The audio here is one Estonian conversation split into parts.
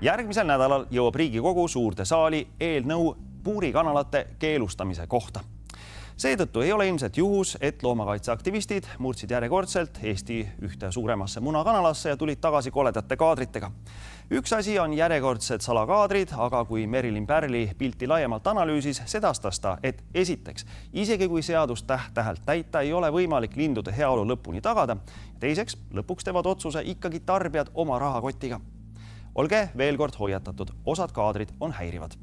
Järgmisel nädalal jõuab Riigikogu suurde saali eelnõu puurikanalate keelustamise kohta. Seetõttu ei ole ilmselt juhus, et loomakaitseaktivistid murdsid järjekordselt Eesti ühte suuremasse munakanalasse ja tulid tagasi koledate kaadritega. Üks asi on järjekordsed salakaadrid, aga kui Merilin Pärli pilti laiemalt analüüsis, sedastas ta, et esiteks, isegi kui seadust täht-tähelt täita, ei ole võimalik lindude heaolu lõpuni tagada. Teiseks, lõpuks teevad otsuse ikkagi tarbijad oma rahakotiga. Olge veel kord hoiatatud, osad kaadrid on häirivad.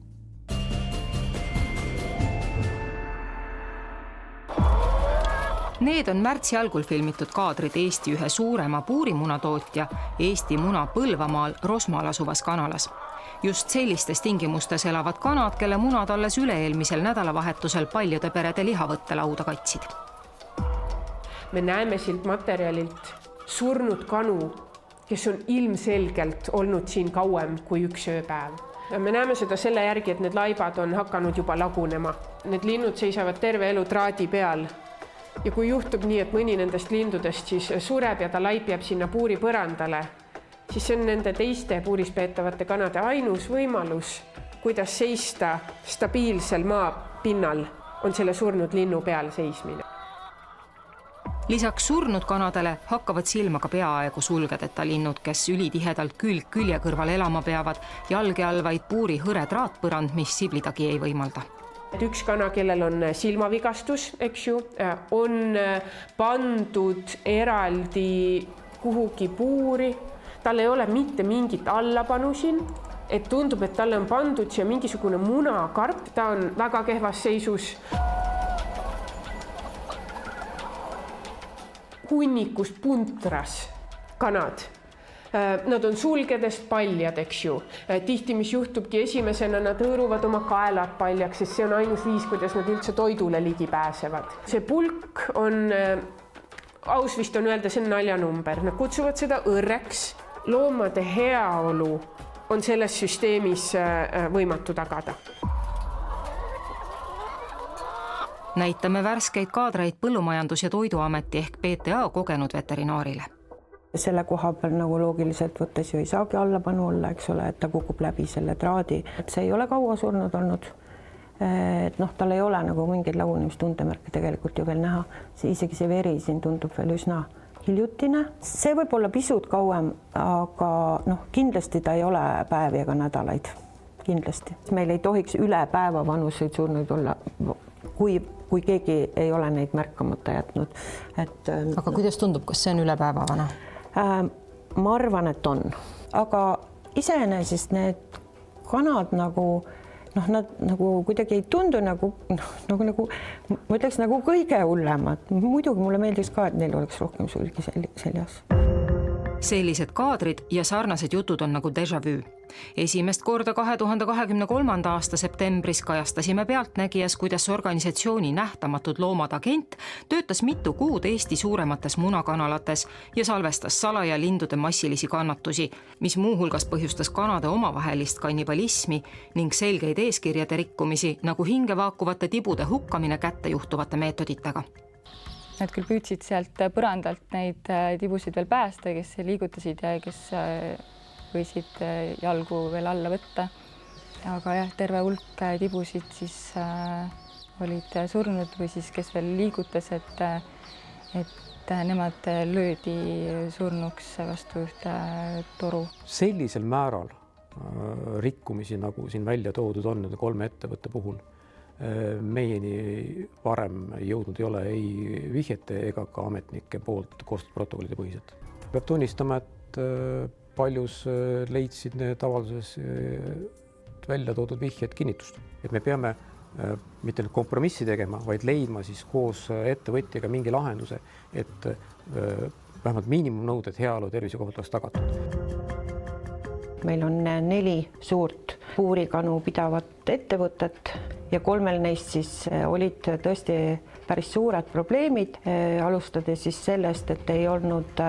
Need on märtsi algul filmitud kaadrid Eesti ühe suurema puurimunatootja Eesti muna Põlvamaal Rosmaal asuvas kanalas. Just sellistes tingimustes elavad kanad, kelle munad alles üle-eelmisel nädalavahetusel paljude perede lihavõttelauda katsid. Me näeme siit materjalilt surnud kanu, kes on ilmselgelt olnud siin kauem kui üks ööpäev. Me näeme seda selle järgi, et need laibad on hakanud juba lagunema. Need linnud seisavad terve elu traadi peal. Ja kui juhtub nii, et mõni nendest lindudest siis sureb ja ta laip jääb sinna puuri põrandale, siis see on nende teiste puuris peetavate kanade ainus võimalus, kuidas seista stabiilsel maapinnal, on selle surnud linnu peal seismine. Lisaks surnud kanadele hakkavad silma ka peaaegu sulgedeta linnud, kes ülitihedalt külg külje kõrval elama peavad, jalge all vaid puuri hõre traatpõrand, mis siblidagi ei võimalda. Üks kana, kellel on silmavigastus, eks ju, on pandud eraldi kuhugi puuri. Tal ei ole mitte mingit allapanu siin, et tundub, et talle on pandud siia mingisugune munakarp. Ta on väga kehvas seisus. Hunnikust puntras kanad. Nad on sulgedest paljad, eks ju. Tihti, mis juhtubki esimesena, nad hõõruvad oma kaelad paljaks, sest see on ainus viis, kuidas nad üldse toidule ligi pääsevad. See pulk on, aus vist on öelda, see on naljanumber. Nad kutsuvad seda õrreks. Loomade heaolu on selles süsteemis võimatu tagada. Näitame värskeid kaadreid Põllumajandus- ja Toiduameti ehk PTA kogenud veterinaarile. Selle koha peal nagu loogiliselt võttes ju ei saagi allapanu olla, eks ole, et ta kukub läbi selle traadi. Et see ei ole kaua surnud olnud. Et tal ei ole nagu mingeid lagunemistundemärke tegelikult ju veel näha. Isegi see veri siin tundub veel üsna hiljutine. See võib olla pisut kauem, aga kindlasti ta ei ole päevi ega nädalaid. Kindlasti. Meil ei tohiks üle päeva vanuseid surnud olla, kui keegi ei ole neid märkamata jätnud. Aga kuidas tundub, kas see on üle päeva vana? Ma arvan, et on. Aga iseenesest need kanad nad kuidagi ei tundu ma ütleks kõige hullemad. Muidugi mulle meeldiks ka, et neil oleks rohkem sulgi seljas. Sellised kaadrid ja sarnased jutud on nagu déjà vu. Esimest korda 2023. aasta septembris kajastasime Pealtnägijas, kuidas organisatsiooni Nähtamatud loomad agent töötas mitu kuud Eesti suuremates munakanalates ja salvestas salaja lindude massilisi kannatusi, mis muuhulgas põhjustas kanade omavahelist kannibalismi ning selgeid eeskirjade rikkumisi, nagu hinge vaakuvate tibude hukkamine kätte juhtuvate meetoditega. Nad küll püüdsid sealt põrandalt neid tibusid veel päästa, kes liigutasid ja kes võisid jalgu veel alla võtta. Aga jah, terve hulk tibusid siis olid surnud või siis kes veel liigutas, et nemad löödi surnuks vastu ühte toru. Sellisel määral rikkumisi, nagu siin välja toodud on 3 ettevõtte puhul, meieni varem jõudnud ei ole ei vihjete ega ka ametnike poolt koostatud protokollide põhiselt. Peab tunnistama, et paljus leidsid need avalduses välja toodud vihjed kinnitust. Et me peame mitte kompromissi tegema, vaid leidma siis koos ettevõtjaga mingi lahenduse, et vähemalt miinimumnõuded heaolu tervise kohta oleks tagatud. Meil on 4 suurt puurikanu pidavat ettevõtet ja 3 neist siis olid tõesti päris suured probleemid. Alustades siis sellest, et ei olnud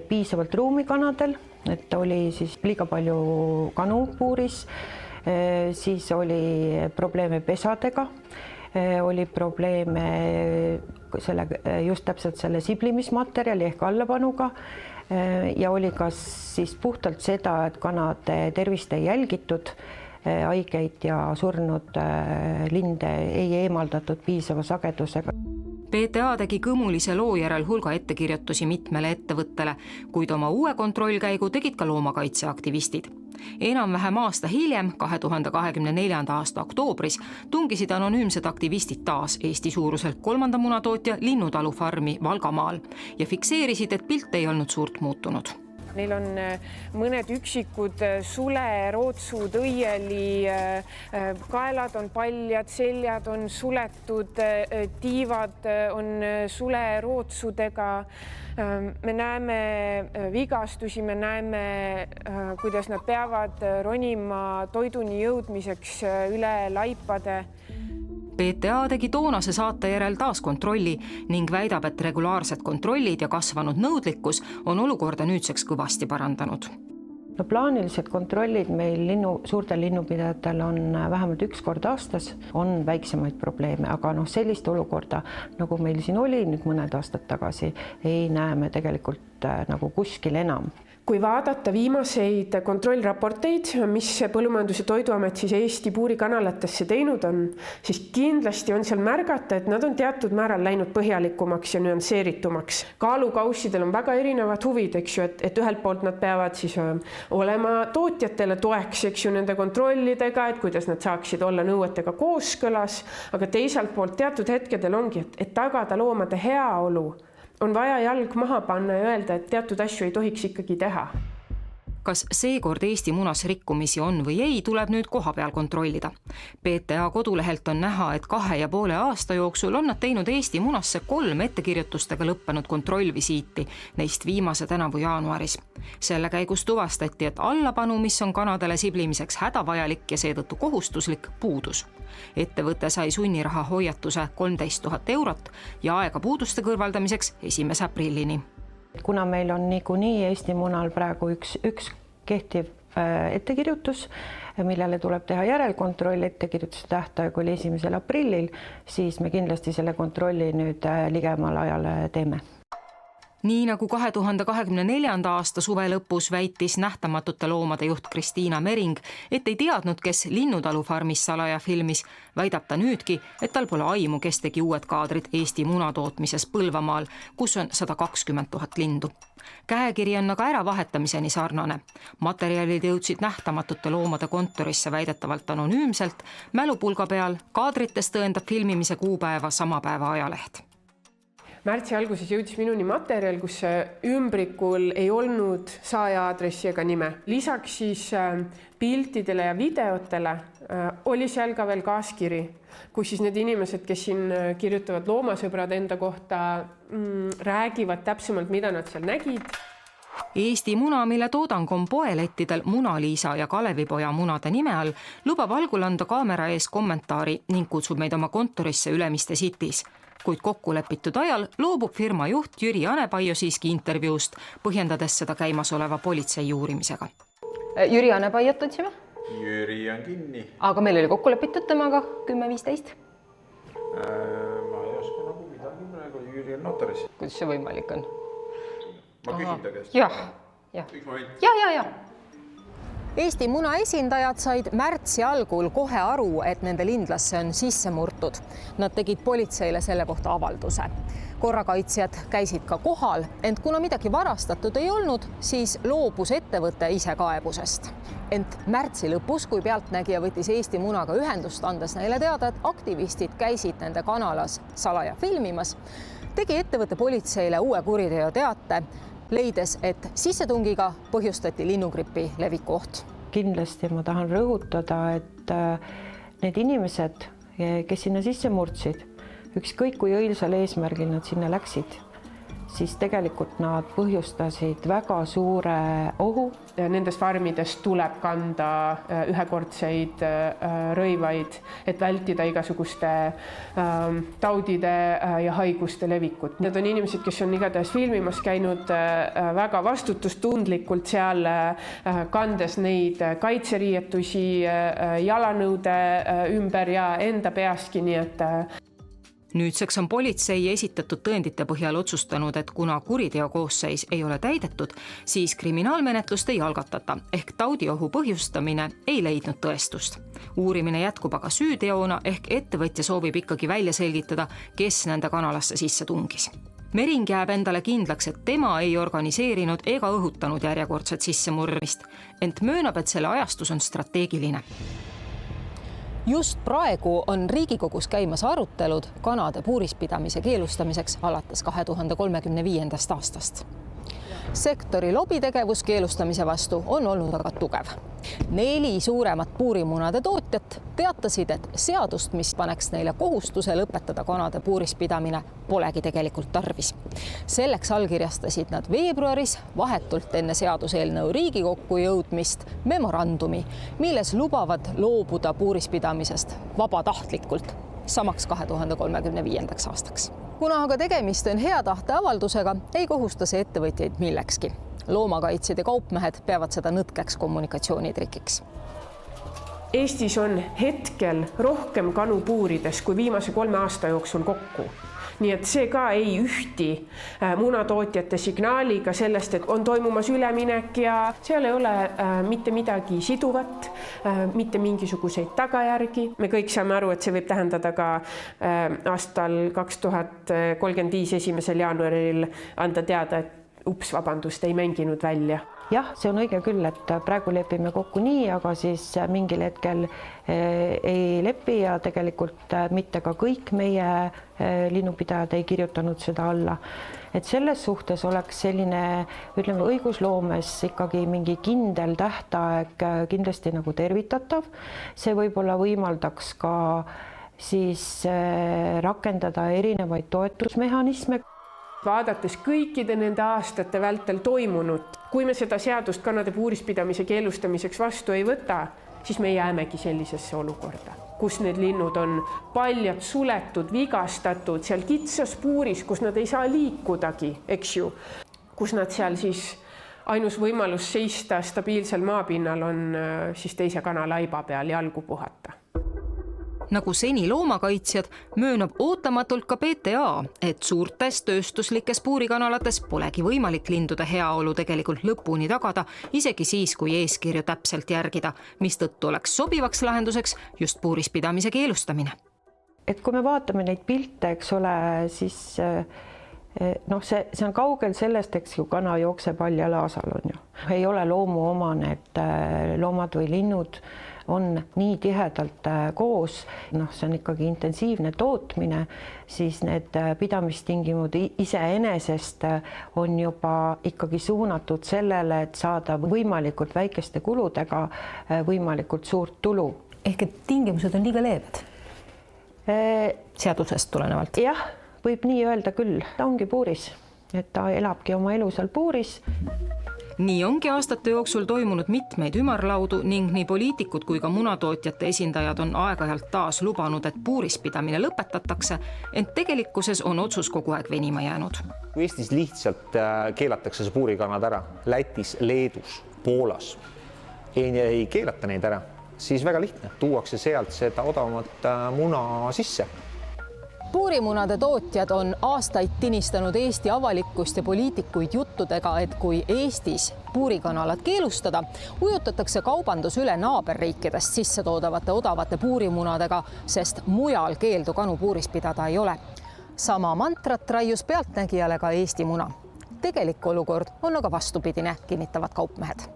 piisavalt ruumi kanadel, et oli siis liiga palju kanu puuris, siis oli probleeme pesadega, oli probleeme just täpselt selle siblimismaterjali ehk allapanuga. ja oli ka siis puhtalt seda, et kanade tervist ei jälgitud, haigeid ja surnud linde ei eemaldatud piisava sagedusega. PTA tegi kõmulise loo järel hulga ettekirjutusi mitmele ettevõttele, kuid oma uue kontrollkäigu tegid ka loomakaitseaktivistid. Enam-vähem aasta hiljem, 2024. aasta oktoobris, tungisid anonüümsed aktivistid taas Eesti suuruselt 3. munatootja Linnutalu farmi Valgamaal ja fikseerisid, et pilt ei olnud suurt muutunud. Neil on mõned üksikud sule, rootsud, õieli, kaelad on paljad, seljad on suletud, tiivad on sule rootsudega. Me näeme vigastusi, me näeme, kuidas nad peavad ronima toiduni jõudmiseks üle laipade. PTA tegi toonase saate järel taas kontrolli ning väidab, et regulaarsed kontrollid ja kasvanud nõudlikkus on olukorda nüüdseks kõvasti parandanud. No plaanilised kontrollid meil suurtel linnupidajatel on vähemalt 1 kord aastas, on väiksemaid probleeme, aga sellist olukorda, nagu meil siin oli nüüd mõned aastad tagasi, ei näe me tegelikult nagu kuskil enam. Kui vaadata viimaseid kontrollraporteid, mis Põllumajandus- ja Toiduamet siis Eesti puurikanalatesse teinud on, siis kindlasti on seal märgata, et nad on teatud määral läinud põhjalikumaks ja nüansseeritumaks. Kaalukaussidel on väga erinevad huvid, eks ju, et ühelt poolt nad peavad siis olema tootjatele toeks, eks ju, nende kontrollidega, et kuidas nad saaksid olla nõuetega kooskõlas, aga teisalt poolt teatud hetkedel ongi, et tagada loomade heaolu, on vaja jalg maha panna ja öelda, et teatud asju ei tohiks ikkagi teha. Kas seekord Eesti munas rikkumisi on või ei, tuleb nüüd kohapeal kontrollida. PTA kodulehelt on näha, et 2,5 aasta jooksul on nad teinud Eesti munasse 3 ettekirjutustega lõppenud kontrollvisiiti, neist viimase tänavu jaanuaris. Selle käigus tuvastati, et allapanu, mis on kanadele siblimiseks hädavajalik ja seetõttu kohustuslik, puudus. Ettevõte sai sunniraha hoiatuse 13 000 eurot ja aega puuduste kõrvaldamiseks 1. aprillini. Kuna meil on niikuinii Eesti munal praegu üks kehtiv ettekirjutus, millele tuleb teha järelkontroll, ettekirjutuse tähtaeg oli 1. aprillil, siis me kindlasti selle kontrolli nüüd ligemal ajal teeme. Nii nagu 2024. aasta suve lõpus väitis Nähtamatute loomade juht Kristiina Mering, et ei teadnud, kes Linnutalu farmis salaja filmis, väidab ta nüüdki, et tal pole aimu, kes tegi uued kaadrid Eesti munatootmises Põlvamaal, kus on 120 000 lindu. Käekiri on aga äravahetamiseni sarnane. Materjalid jõudsid Nähtamatute loomade kontorisse väidetavalt anonüümselt, mälupulga peal kaadrites tõendab filmimise kuupäeva sama päeva ajaleht. Märtsi alguses jõudis minuni materjal, kus ümbrikul ei olnud saaja aadressi ega nime. Lisaks siis piltidele ja videotele oli seal ka veel kaaskiri, kus siis need inimesed, kes siin kirjutavad loomasõbrad enda kohta, räägivad täpsemalt, mida nad seal nägid. Eesti muna, mille toodang on poelettidel Muna-Liisa ja Kalevipoja munade nime all, lubab algul anda kaamera ees kommentaari ning kutsub meid oma kontorisse Ülemiste City's. Kuid kokkulepitud ajal loobub firma juht Jüri Anepaio siiski intervjuust, põhjendades seda käimasoleva politsei uurimisega. Jüri Anepaiot otsime? Jüri on kinni. Aga meil oli kokkulepitud temaga 10-15? Ma ei oska nagu midagi praegu, Jüri on notaris. Kuidas see võimalik on? Ma küsin ta käest. Üks moment. Ja. Eesti muna esindajad said märtsi algul kohe aru, et nende lindlasse on sisse murtud. Nad tegid politseile selle kohta avalduse. Korrakaitsjad käisid ka kohal, ent kuna midagi varastatud ei olnud, siis loobus ettevõte ise kaebusest. Ent märtsi lõpus, kui pealtnägija võttis Eesti munaga ühendust, andes neile teada, et aktivistid käisid nende kanalas salaja filmimas, tegi ettevõte politseile uue kuriteoteate, leides, et sissetungiga põhjustati linnugripi leviku oht. Kindlasti ma tahan rõhutada, et need inimesed, kes sinna sisse murdsid, ükskõik kui õilsal eesmärgil nad sinna läksid, siis tegelikult nad põhjustasid väga suure ohu. Nendes farmides tuleb kanda ühekordseid rõivaid, et vältida igasuguste taudide ja haiguste levikut. Need on inimesed, kes on igatahes filmimas käinud väga vastutustundlikult seal, kandes neid kaitseriietusi jalanõude ümber ja enda peaski, nii et Nüüdseks on politsei esitatud tõendite põhjal otsustanud, et kuna kuriteokoosseis ei ole täidetud, siis kriminaalmenetlust ei algatata ehk taudiohu põhjustamine ei leidnud tõestust. Uurimine jätkub aga süüteona ehk ettevõtja soovib ikkagi välja selgitada, kes nende kanalasse sisse tungis. Mering jääb endale kindlaks, et tema ei organiseerinud ega õhutanud järjekordset sissemurmist, ent möönab, et selle ajastus on strateegiline. Just praegu on Riigikogus käimas arutelud kanade puurispidamise keelustamiseks alates 2035. aastast. Sektori lobitegevus keelustamise vastu on olnud väga tugev. 4 suuremat puurimunade tootjat teatasid, et seadust, mis paneks neile kohustuse lõpetada kanade puurispidamine, polegi tegelikult tarvis. Selleks allkirjastasid nad veebruaris vahetult enne seaduseelnõu Riigikokku jõudmist memorandumi, milles lubavad loobuda puurispidamisest vabatahtlikult, samaks 2035. aastaks. Kuna aga tegemist on hea tahte avaldusega, ei kohusta see ettevõtjaid millekski. Loomakaitsjad ja kaupmehed peavad seda nõtkeks kommunikatsioonitrikiks. Eestis on hetkel rohkem kanu puurides kui viimase 3 aasta jooksul kokku. Nii et see ka ei ühti munatootjate signaaliga sellest, et on toimumas üleminek ja seal ei ole mitte midagi siduvat, mitte mingisuguseid tagajärgi. Me kõik saame aru, et see võib tähendada ka aastal 2035 1. jaanuaril anda teada, et vabandust, ei mänginud välja. Jah, see on õige küll, et praegu lepime kokku nii, aga siis mingil hetkel ei lepi ja tegelikult mitte ka kõik meie linnupidajad ei kirjutanud seda alla. Et selles suhtes oleks selline, ütleme, õigusloomes ikkagi mingi kindel tähtaeg kindlasti nagu tervitatav. See võib-olla võimaldaks ka siis rakendada erinevaid toetusmehhanisme. Vaadates kõikide nende aastate vältel toimunut, kui me seda seadust kanade puurispidamise keelustamiseks vastu ei võta, siis me jäämegi sellisesse olukorda, kus need linnud on paljad suletud, vigastatud seal kitsas puuris, kus nad ei saa liikudagi, eks ju, kus nad seal siis ainus võimalus seista stabiilsel maapinnal on siis teise kana laiba peal jalgu puhata. Nagu seni loomakaitsjad, möönab ootamatult ka PTA, et suurtes tööstuslikes puurikanalates polegi võimalik lindude heaolu tegelikult lõpuni tagada, isegi siis, kui eeskirju täpselt järgida, mistõttu oleks sobivaks lahenduseks just puurispidamise keelustamine. Et kui me vaatame neid pilte, eks ole, siis see on kaugel sellest, eks ju, kana jookseb paljal aasal on ju. Ei ole loomuomane, et loomad või linnud on nii tihedalt koos, see on ikkagi intensiivne tootmine, siis need pidamistingimud iseenesest on juba ikkagi suunatud sellele, et saada võimalikult väikeste kuludega võimalikult suurt tulu. Ehk et tingimused on liiga leebed seadusest tulenevalt? Jah, võib nii öelda küll. Ta ongi puuris, et ta elabki oma elu seal puuris. Nii ongi aastate jooksul toimunud mitmeid ümarlaudu ning nii poliitikud kui ka munatootjate esindajad on aeg-ajalt taas lubanud, et puurispidamine lõpetatakse, ent tegelikkuses on otsus kogu aeg venima jäänud. Kui Eestis lihtsalt keelatakse see puurikanad ära, Lätis, Leedus, Poolas, ei keelata neid ära, siis väga lihtne, tuuakse sealt seda odavamat muna sisse. Puurimunade tootjad on aastaid tinistanud Eesti avalikkust ja poliitikuid juttudega, et kui Eestis puurikanalad keelustada, ujutatakse kaubandus üle naaberriikidest sisse toodavate odavate puurimunadega, sest mujal keeldu kanu puuris pidada ei ole. Sama mantrat raius pealtnägijale ka Eesti muna. Tegelik olukord on aga vastupidine, kinnitavad kaupmehed.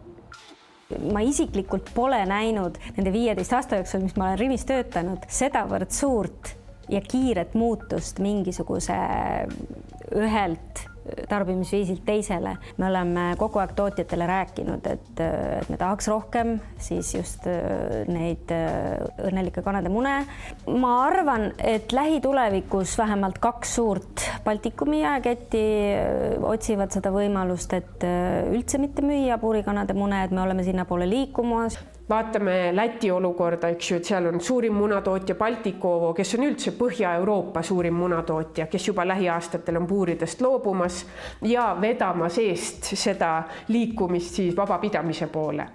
Ma isiklikult pole näinud nende 15 aasta jooksul, mis ma olen Rivis töötanud, sedavõrd suurt ja kiiret muutust mingisuguse ühelt tarbimisviisilt teisele. Me oleme kogu aeg tootjatele rääkinud, et me tahaks rohkem siis just neid õnnelike kanade mune. Ma arvan, et lähitulevikus vähemalt 2 suurt Baltikumi jaeketti otsivad seda võimalust, et üldse mitte müüa puurikanade mune, et me oleme sinna poole liikumas. Vaatame Läti olukorda, eks ju, et seal on suurim munatootja Baltikovo, kes on üldse Põhja-Euroopa suurim munatootja, kes juba lähiaastatel on puuridest loobumas ja vedamas eest seda liikumist siis vabapidamise poole.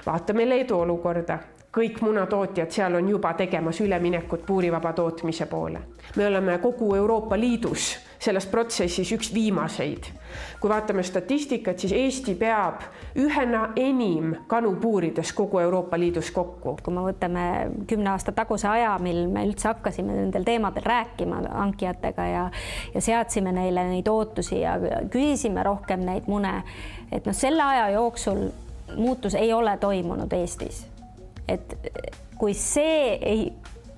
Vaatame Leedu olukorda. kõik munatootjad seal on juba tegemas üleminekut puurivaba tootmise poole. Me oleme kogu Euroopa Liidus selles protsessis üks viimaseid. Kui vaatame statistikat, siis Eesti peab ühena enim kanu puurides kogu Euroopa Liidus kokku. Kui me võtame 10 aasta taguse aja, mil me üldse hakkasime nendel teemadel rääkima hankijatega ja seadsime neile neid ootusi ja küsisime rohkem neid mune, et selle aja jooksul muutus ei ole toimunud Eestis. Et kui see ei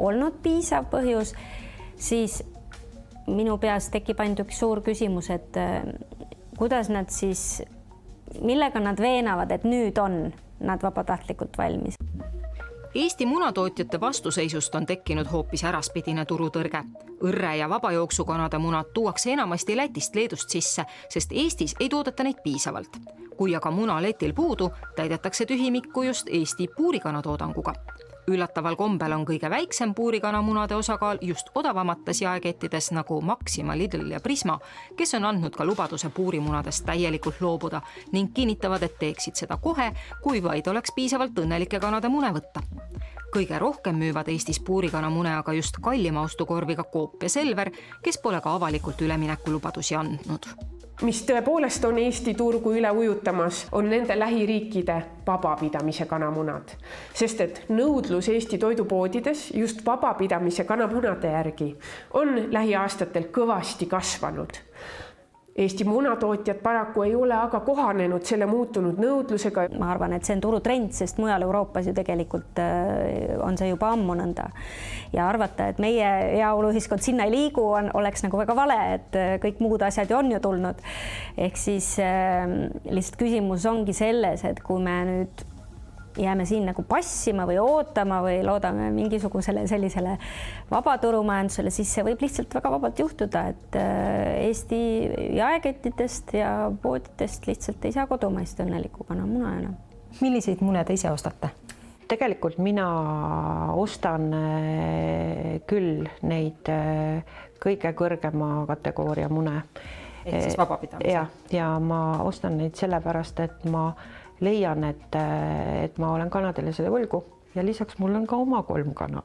olnud piisav põhjus, siis minu peas tekib ainult üks suur küsimus, et kuidas nad siis, millega nad veenavad, et nüüd on nad vabatahtlikult valmis. Eesti munatootjate vastuseisust on tekkinud hoopis äraspidine turutõrge. Õrre ja vabajooksukanade munad tuuakse enamasti Lätist Leedust sisse, sest Eestis ei toodeta neid piisavalt. Kui aga muna letil puudu, täidetakse tühimikku just Eesti puurikanatoodanguga. Üllataval kombel on kõige väiksem puurikanamunade osakaal just odavamates jaekettides nagu Maxima, Lidl ja Prisma, kes on andnud ka lubaduse puurimunadest täielikult loobuda ning kinnitavad, et teeksid seda kohe, kui vaid oleks piisavalt õnnelike kanade mune võtta. Kõige rohkem müüvad Eestis puurikanamune aga just kallima ostukorviga Coop ja Selver, kes pole ka avalikult üleminekulubadusi andnud. Mis tõepoolest on Eesti turgu üle ujutamas, on nende lähiriikide vabapidamise kanamunad. Sest et nõudlus Eesti toidupoodides just vabapidamise kanamunade järgi on lähiaastatel kõvasti kasvanud. Eesti munatootjad paraku ei ole aga kohanenud selle muutunud nõudlusega. Ma arvan, et see on turutrend, sest mujal Euroopas ju tegelikult on see juba ammu nõnda. Ja arvata, et meie heaoluühiskond sinna ei liigu, oleks nagu väga vale, et kõik muud asjad on ju tulnud. Ehk siis lihtsalt küsimus ongi selles, et kui me nüüd jääme siin nagu passima või ootama või loodame mingisugusele sellisele vabaturumajandusele, siis see võib lihtsalt väga vabalt juhtuda, et Eesti jaekettidest ja poodidest lihtsalt ei saa kodumaist õnnelikku kanamuna enam. Milliseid mune te ise ostate? Tegelikult mina ostan küll neid kõige kõrgema kategooria mune. Ehk siis vabapidamise? Ja ma ostan neid sellepärast, et ma leian, et ma olen kanadele selle võlgu ja lisaks mul on ka oma 3 kana.